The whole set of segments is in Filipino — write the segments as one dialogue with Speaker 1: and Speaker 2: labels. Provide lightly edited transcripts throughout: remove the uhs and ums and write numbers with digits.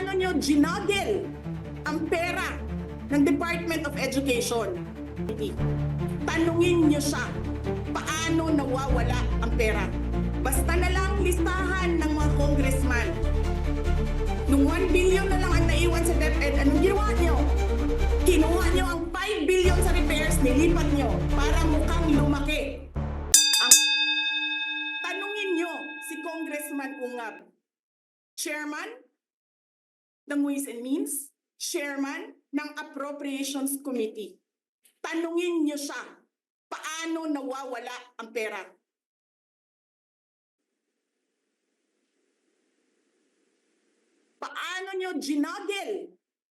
Speaker 1: paano nyo ginagel ang pera ng Department of Education? Tanungin nyo siya, paano nawawala ang pera? Basta na lang listahan ng mga congressman. Nung 1 billion na lang ang naiwan sa DepEd, anong ginawa nyo? Kinuha nyo ang 5 billion sa repairs, nilipat nyo para mukhang lumaki. Tanungin nyo si Congressman Ungab, Chairman ng Ways and Means, Chairman ng Appropriations Committee. Tanungin nyo siya, paano nawawala ang pera? Paano nyo ginagel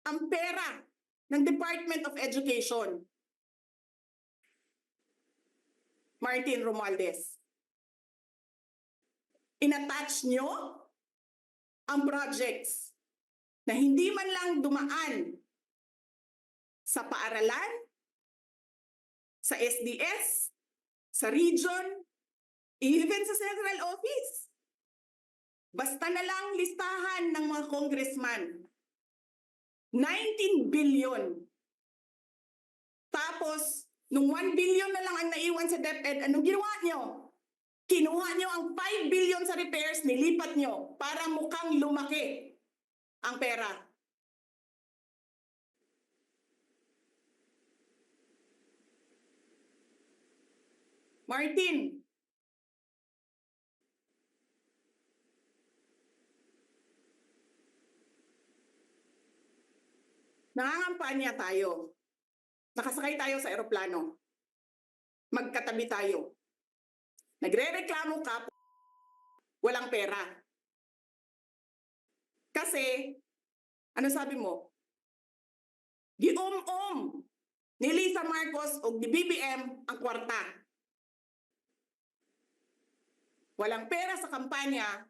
Speaker 1: ang pera ng Department of Education? Martin Romualdez. Inattach nyo ang projects na hindi man lang dumaan sa paaralan, sa SDS, sa region, even sa central office. Basta na lang listahan ng mga congressman. 19 billion. Tapos, nung 1 billion na lang ang naiwan sa DepEd, anong ginawa nyo? Kinuha nyo ang 5 billion sa repairs, nilipat nyo para mukhang lumaki ang pera. Martin, nangangampanya tayo. Nakasakay tayo sa eroplano. Magkatabi tayo. Nagre-reklamo ka, walang pera. Kasi, ano sabi mo? Gium-um ni Lisa Marcos o ni BBM ang kwarta. Walang pera sa kampanya,